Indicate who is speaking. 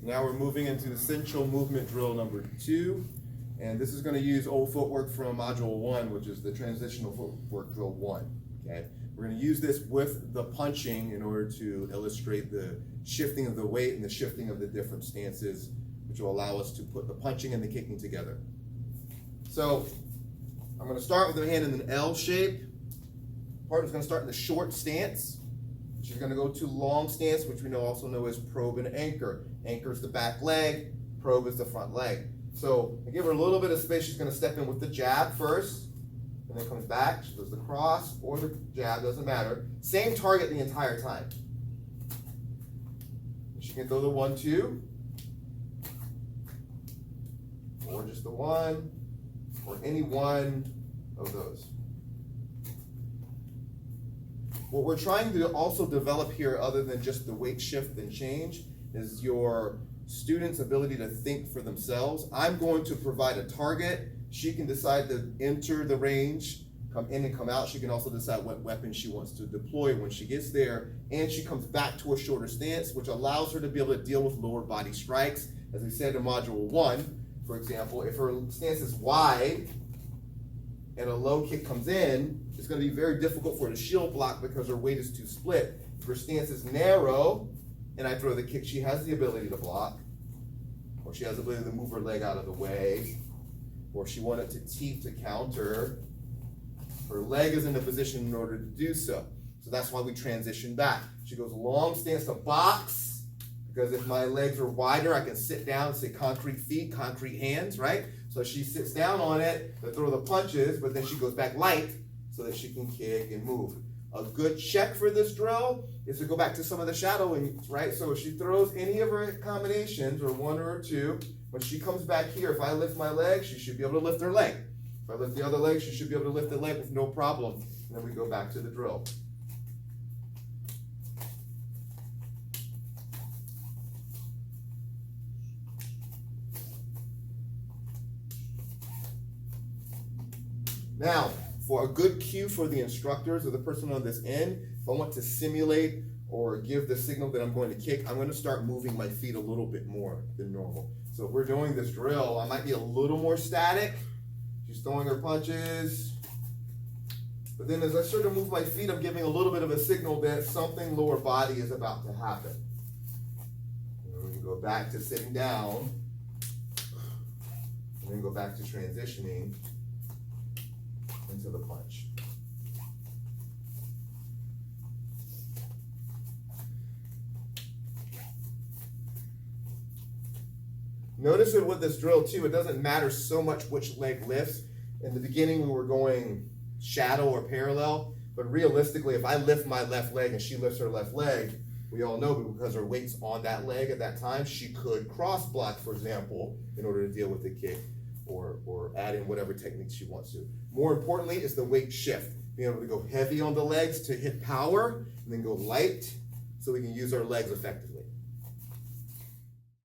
Speaker 1: Now we're moving into the central movement drill number 2, and this is going to use old footwork from module 1, which is the transitional footwork drill 1. Okay, we're going to use this with the punching in order to illustrate the shifting of the weight and the shifting of the different stances, which will allow us to put the punching and the kicking together. So I'm going to start with the hand in an L shape. Partner's going to start in the short stance. She's going to go to long stance, which we also know as probe and anchor. Anchor is the back leg, probe is the front leg. So I give her a little bit of space. She's going to step in with the jab first, and then comes back. She does the cross or the jab, doesn't matter. Same target the entire time. She can throw the 1-2, or just the 1, or any one of those. What we're trying to also develop here, other than just the weight shift and change, is your students' ability to think for themselves. I'm going to provide a target. She can decide to enter the range, come in and come out. She can also decide what weapon she wants to deploy when she gets there. And she comes back to a shorter stance, which allows her to be able to deal with lower body strikes. As we said in module 1, for example, if her stance is wide and a low kick comes in, it's going to be very difficult for her to shield block because her weight is too split. If her stance is narrow and I throw the kick, she has the ability to block, or she has the ability to move her leg out of the way, or she wanted to teep to counter. Her leg is in a position in order to do so. So that's why we transition back. She goes long stance to box, because if my legs are wider, I can sit down and say concrete feet, concrete hands, right? So she sits down on it to throw the punches, but then she goes back light so that she can kick and move. A good check for this drill is to go back to some of the shadowing, right? So if she throws any of her combinations, or 1 or 2, when she comes back here, if I lift my leg, she should be able to lift her leg. If I lift the other leg, she should be able to lift the leg with no problem. And then we go back to the drill. Now, for a good cue for the instructors or the person on this end, if I want to simulate or give the signal that I'm going to kick, I'm going to start moving my feet a little bit more than normal. So if we're doing this drill, I might be a little more static. She's throwing her punches. But then as I start to move my feet, I'm giving a little bit of a signal that something lower body is about to happen. And we can go back to sitting down, and then go back to transitioning into the punch. Notice that with this drill too, it doesn't matter so much which leg lifts. In the beginning we were going shadow or parallel, but realistically if I lift my left leg and she lifts her left leg, we all know because her weight's on that leg at that time, she could cross block, for example, in order to deal with the kick, or add in whatever technique she wants to. More importantly is the weight shift. Being able to go heavy on the legs to hit power, and then go light so we can use our legs effectively.